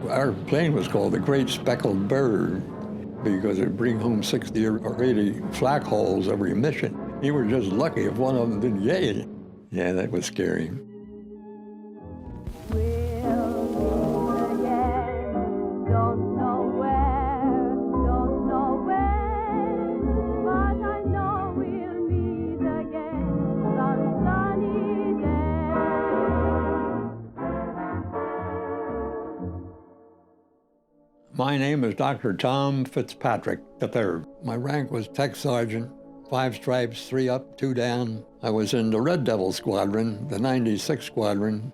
Our plane was called the Great Speckled Bird because it bring home 60 or 80 flak holes every mission. You were just lucky if one of them didn't get you. Yeah, that was scary. My name is Dr. Tom Fitzpatrick III. My rank was Tech Sergeant, 5 stripes, 3 up, 2 down. I was in the Red Devil Squadron, the 96th Squadron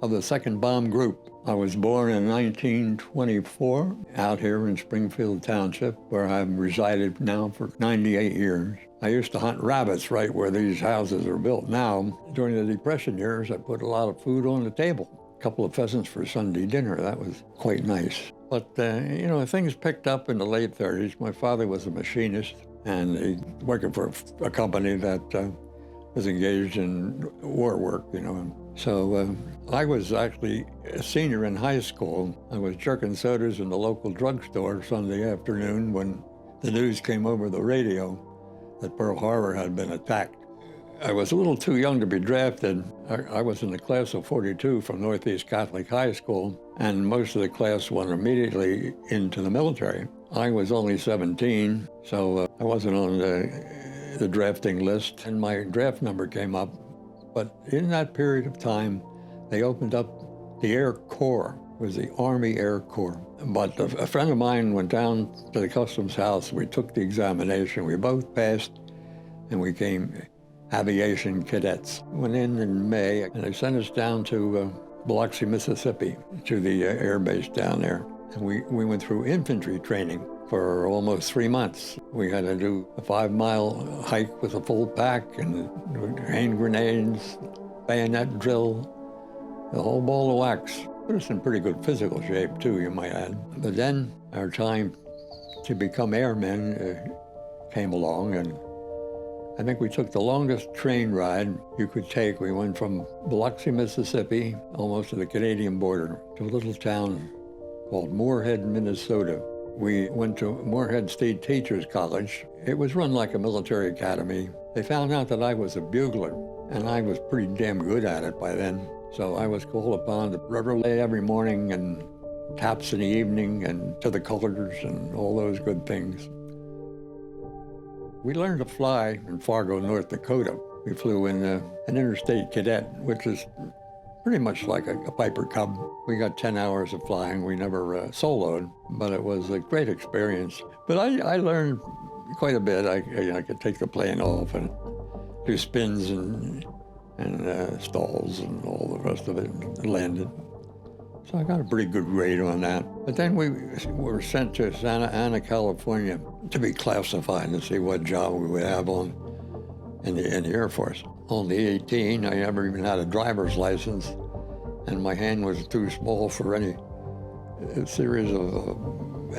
of the 2nd Bomb Group. I was born in 1924 out here in Springfield Township, where I've resided now for 98 years. I used to hunt rabbits right where these houses are built now. During the Depression years, I put a lot of food on the table. A couple of pheasants for Sunday dinner. That was quite nice. But, you know, things picked up in the late 30s. My father was a machinist, and he working for a company that was engaged in war work, you know. So I was actually a senior in high school. I was jerking sodas in the local drugstore Sunday afternoon when the news came over the radio that Pearl Harbor had been attacked. I was a little too young to be drafted. I was in the class of 42 from Northeast Catholic High School, and most of the class went immediately into the military. I was only 17, so I wasn't on the drafting list, and my draft number came up. But in that period of time, they opened up the Air Corps. It was the Army Air Corps. But a friend of mine went down to the customs house. We took the examination. We both passed, and we came aviation cadets. Went in May, and they sent us down to Biloxi, Mississippi, to the air base down there. And we went through infantry training for almost 3 months. We had to do a 5-mile hike with a full pack and hand grenades, bayonet drill, the whole ball of wax. Put us in pretty good physical shape too, you might add. But then our time to become airmen came along, and I think we took the longest train ride you could take. We went from Biloxi, Mississippi, almost to the Canadian border, to a little town called Moorhead, Minnesota. We went to Moorhead State Teachers College. It was run like a military academy. They found out that I was a bugler, and I was pretty damn good at it by then. So I was called upon to rubber lay every morning and taps in the evening and to the colors and all those good things. We learned to fly in Fargo, North Dakota. We flew in an interstate cadet, which is pretty much like a Piper Cub. We got 10 hours of flying. We never soloed, but it was a great experience. But I learned quite a bit. I could take the plane off and do spins and stalls and all the rest of it, and landed. So I got a pretty good grade on that. But then we were sent to Santa Ana, California to be classified to see what job we would have on in the Air Force. Only 18, I never even had a driver's license, and my hand was too small for any series of,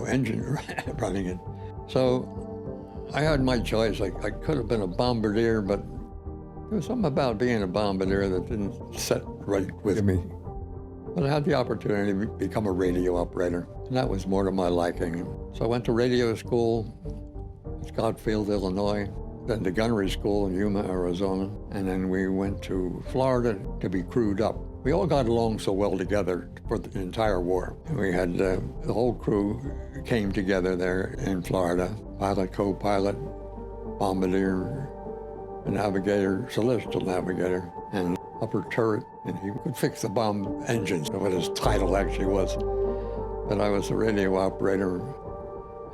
engine running it. So I had my choice. I could have been a bombardier, but there was something about being a bombardier that didn't set right with me. But I had the opportunity to become a radio operator, and that was more to my liking. So I went to radio school in Scottsfield, Illinois, then to gunnery school in Yuma, Arizona, and then we went to Florida to be crewed up. We all got along so well together for the entire war. We had the whole crew came together there in Florida, pilot, co-pilot, bombardier, navigator, celestial navigator, and upper turret, and he could fix the bomb engines, what his title actually was. But I was a radio operator,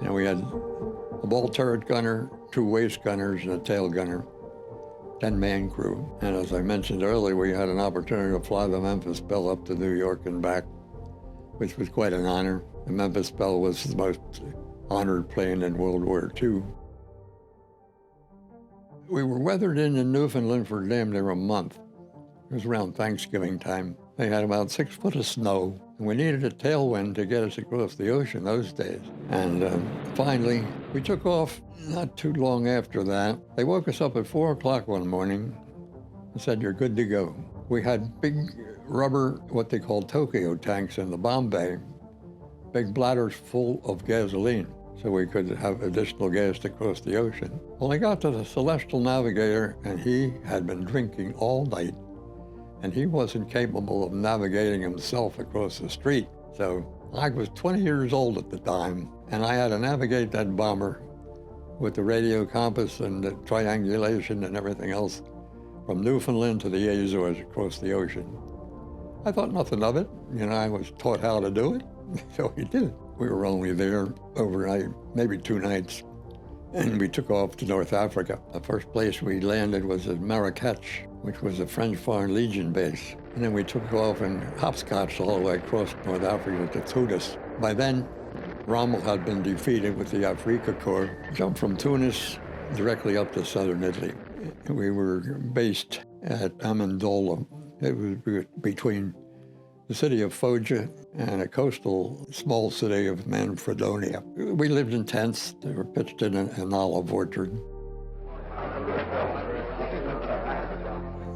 and we had a ball turret gunner, 2 waist gunners, and a tail gunner, 10-man crew. And as I mentioned earlier, we had an opportunity to fly the Memphis Belle up to New York and back, which was quite an honor. The Memphis Belle was the most honored plane in World War II. We were weathered in Newfoundland for damn near a month. It was around Thanksgiving time. They had about 6 foot of snow, and we needed a tailwind to get us across the ocean those days. And finally, we took off not too long after that. They woke us up at 4 o'clock one morning and said, "You're good to go." We had big rubber, what they called Tokyo tanks in the bomb bay, big bladders full of gasoline so we could have additional gas to cross the ocean. Well, I got to the Celestial Navigator, and he had been drinking all night, and he wasn't capable of navigating himself across the street. So I was 20 years old at the time, and I had to navigate that bomber with the radio compass and the triangulation and everything else from Newfoundland to the Azores across the ocean. I thought nothing of it. I was taught how to do it, so we did it. We were only there overnight, maybe 2 nights, and we took off to North Africa. The first place we landed was at Marrakech, which was a French Foreign Legion base. And then we took off in hopscotch all the way across North Africa to Tunis. By then, Rommel had been defeated with the Afrika Korps. Jumped from Tunis directly up to southern Italy. We were based at Amendola. It was between the city of Foggia and a coastal small city of Manfredonia. We lived in tents that were pitched in an olive orchard.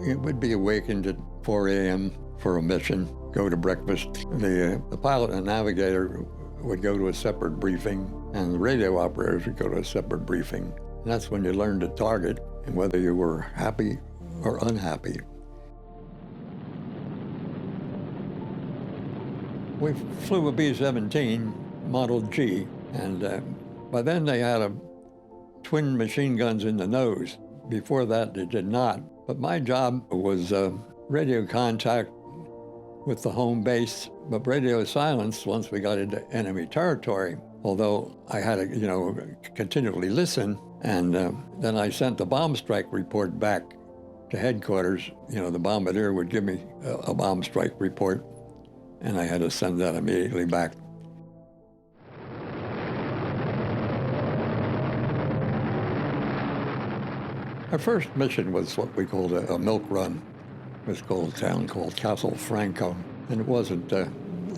It would be awakened at 4 a.m. for a mission, go to breakfast. The pilot and navigator would go to a separate briefing, and the radio operators would go to a separate briefing. And that's when you learned to target and whether you were happy or unhappy. We flew a B-17 Model G, and by then they had twin machine guns in the nose. Before that, they did not. But my job was radio contact with the home base, but radio silence once we got into enemy territory. Although I had to, continually listen, and then I sent the bomb strike report back to headquarters. The bombardier would give me a bomb strike report, and I had to send that immediately back. Our first mission was what we called a milk run. It was called a town called Castelfranco, and it wasn't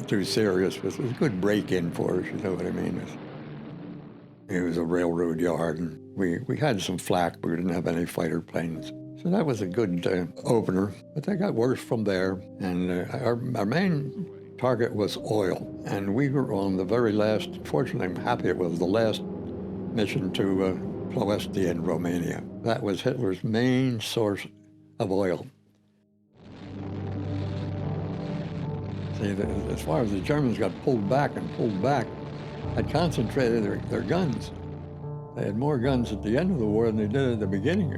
too serious. It was a good break-in for us, you know what I mean? It was a railroad yard, and we had some flak, but we didn't have any fighter planes. So that was a good opener, but that got worse from there, and our main target was oil, and we were on the very last, fortunately I'm happy it was the last mission to Ploesti in Romania. That was Hitler's main source of oil. See, as far as the Germans got pulled back, had concentrated their guns. They had more guns at the end of the war than they did at the beginning,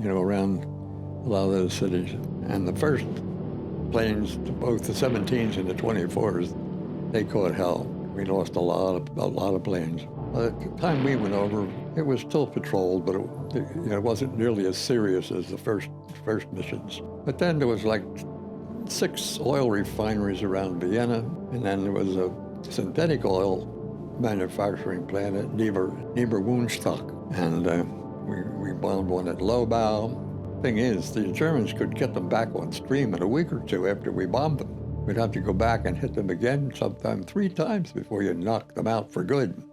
around a lot of those cities. And the first planes, both the 17s and the 24s, they caught hell. We lost a lot of planes. At the time we went over, it was still patrolled, but it wasn't nearly as serious as the first missions. But then there was like 6 oil refineries around Vienna, and then there was a synthetic oil manufacturing plant at Nieberwohnstock, and we bombed one at Lobau. Thing is, the Germans could get them back on stream in a week or two after we bombed them. We'd have to go back and hit them again, sometimes 3 times before you knock them out for good.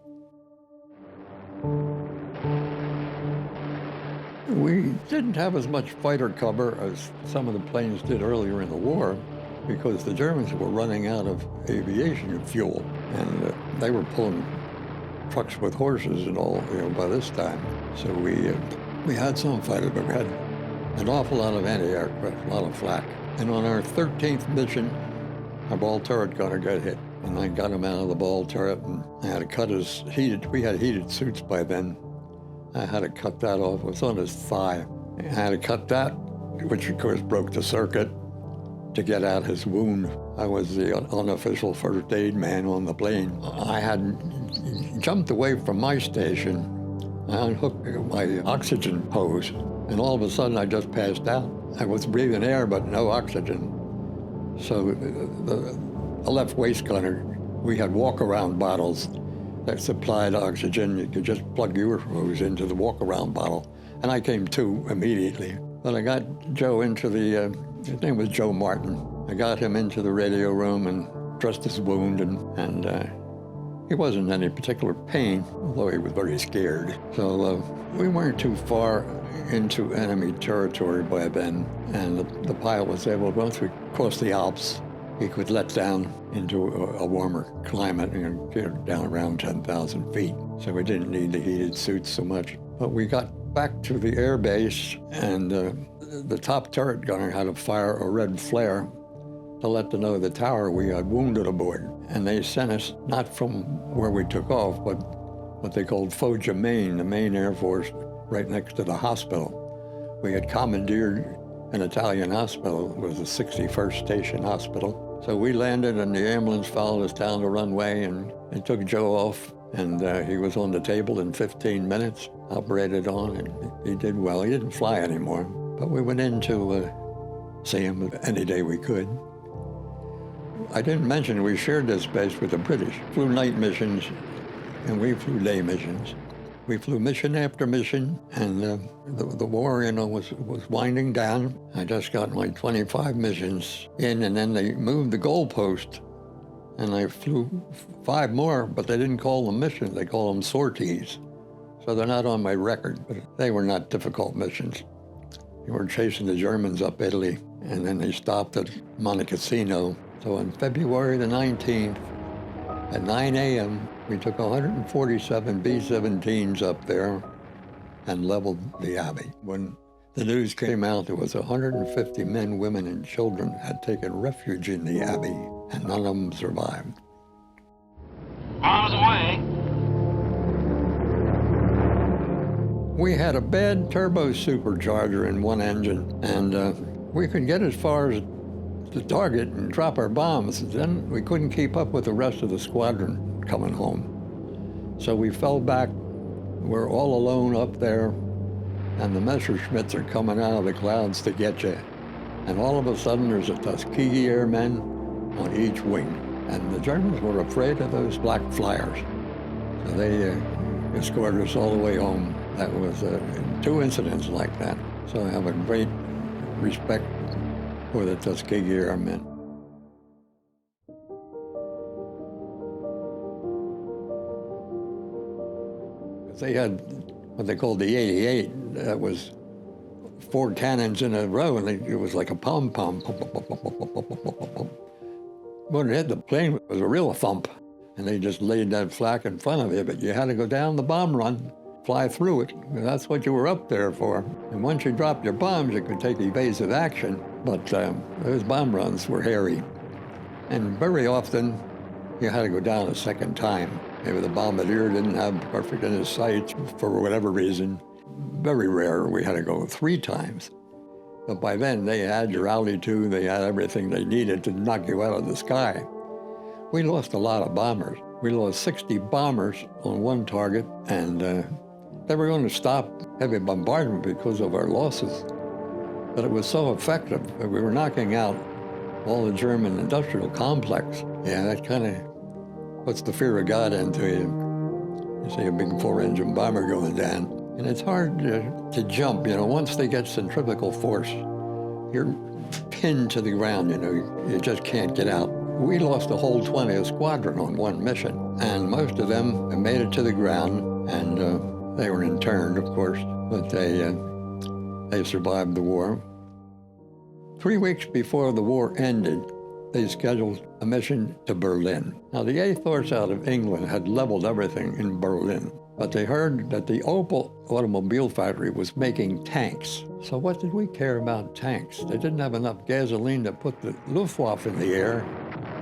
We didn't have as much fighter cover as some of the planes did earlier in the war because the Germans were running out of aviation fuel, and they were pulling trucks with horses and all, by this time. So we had some fighters, but we had an awful lot of anti-aircraft, a lot of flak. And on our 13th mission, our ball turret gunner got hit, and I got him out of the ball turret, and I had to cut we had heated suits by then. I had to cut that off. It was on his thigh. I had to cut that, which of course broke the circuit, to get out his wound. I was the unofficial first aid man on the plane. I had jumped away from my station. I unhooked my oxygen hose, and all of a sudden I just passed out. I was breathing air, but no oxygen. So the left waist gunner, we had walk-around bottles that supplied oxygen. You could just plug your hose into the walk-around bottle, and I came to immediately. But I got Joe into his name was Joe Martin. I got him into the radio room and dressed his wound, and he wasn't in any particular pain, although he was very scared. So we weren't too far into enemy territory by then, and the pilot was able, once we crossed the Alps, he could let down into a warmer climate and get down around 10,000 feet. So we didn't need the heated suits so much. But we got back to the air base, and the top turret gunner had to fire a red flare to let them know the tower we had wounded aboard. And they sent us not from where we took off, but what they called Foggia, Maine, the Maine Air Force, right next to the hospital. We had commandeered an Italian hospital. It was the 61st Station Hospital. So we landed, and the ambulance followed us down the runway, and they took Joe off, and he was on the table in 15 minutes, operated on, and he did well. He didn't fly anymore, but we went in to see him any day we could. I didn't mention we shared this base with the British. Flew night missions, and we flew day missions. We flew mission after mission, and the war, was winding down. I just got my 25 missions in, and then they moved the goalpost, and I flew 5 more, but they didn't call them missions. They call them sorties. So they're not on my record, but they were not difficult missions. We were chasing the Germans up Italy, and then they stopped at Monte Cassino. So on February the 19th, at 9 a.m., we took 147 B-17s up there and leveled the Abbey. When the news came out, there was 150 men, women, and children had taken refuge in the Abbey, and none of them survived. Miles away. We had a bad turbo supercharger in one engine, and we could get as far as the target and drop our bombs. Then we couldn't keep up with the rest of the squadron coming home. So we fell back. We're all alone up there, and the Messerschmitts are coming out of the clouds to get you. And all of a sudden, there's a Tuskegee airmen on each wing. And the Germans were afraid of those black flyers. So they escorted us all the way home. That was 2 incidents like that. So I have a great respect for the Tuskegee Airmen. They had what they called the 88. That was 4 cannons in a row, and it was like a pom-pom. When it hit the plane, it was a real thump, and they just laid that flak in front of you, but you had to go down the bomb run, fly through it. That's what you were up there for. And once you dropped your bombs, you could take evasive action, but those bomb runs were hairy. And very often, you had to go down a second time. Maybe the bombardier didn't have perfect in his sights for whatever reason. Very rare, we had to go 3 times. But by then, they had your altitude, they had everything they needed to knock you out of the sky. We lost a lot of bombers. We lost 60 bombers on one target, and they were going to stop heavy bombardment because of our losses. But it was so effective that we were knocking out all the German industrial complex. Yeah, that kind of puts the fear of God into you. You see a big 4-engine bomber going down. And it's hard to jump, once they get centrifugal force, you're pinned to the ground, you just can't get out. We lost the whole 20th Squadron on one mission, and most of them made it to the ground, and they were interned, of course, but they survived the war. 3 weeks before the war ended, they scheduled a mission to Berlin. Now, the 8th Horse out of England had leveled everything in Berlin, but they heard that the Opel automobile factory was making tanks. So what did we care about tanks? They didn't have enough gasoline to put the Luftwaffe in the air.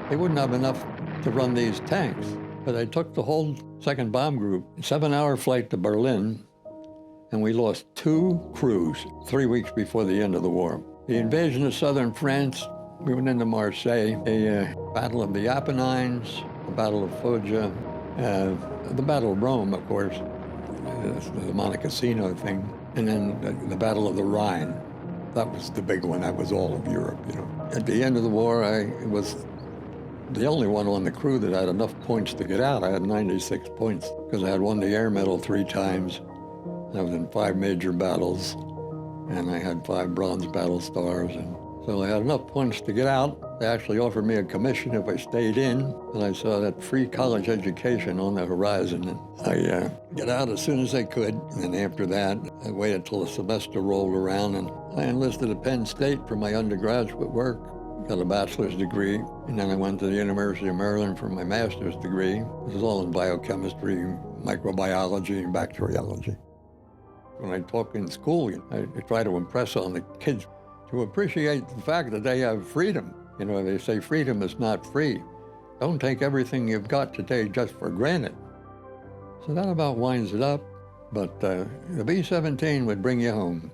They wouldn't have enough to run these tanks. But they took the whole 2nd Bomb Group, 7-hour flight to Berlin, and we lost 2 crews 3 weeks before the end of the war. The invasion of southern France, we went into Marseille, a Battle of the Apennines, the Battle of Foggia, the Battle of Rome, of course, the Monte Cassino thing, and then the Battle of the Rhine. That was the big one. That was all of Europe, At the end of the war, I was the only one on the crew that had enough points to get out. I had 96 points because I had won the Air Medal 3 times. I was in 5 major battles, and I had 5 Bronze Battle Stars, and so I had enough points to get out. They actually offered me a commission if I stayed in, and I saw that free college education on the horizon. And I got out as soon as I could, and then after that, I waited till the semester rolled around, and I enlisted at Penn State for my undergraduate work. got a bachelor's degree, and then I went to the University of Maryland for my master's degree. This was all in biochemistry, microbiology, and bacteriology. When I talk in school, I try to impress on the kids to appreciate the fact that they have freedom. You know, they say freedom is not free. Don't take everything you've got today just for granted. So that about winds it up, but the B-17 would bring you home.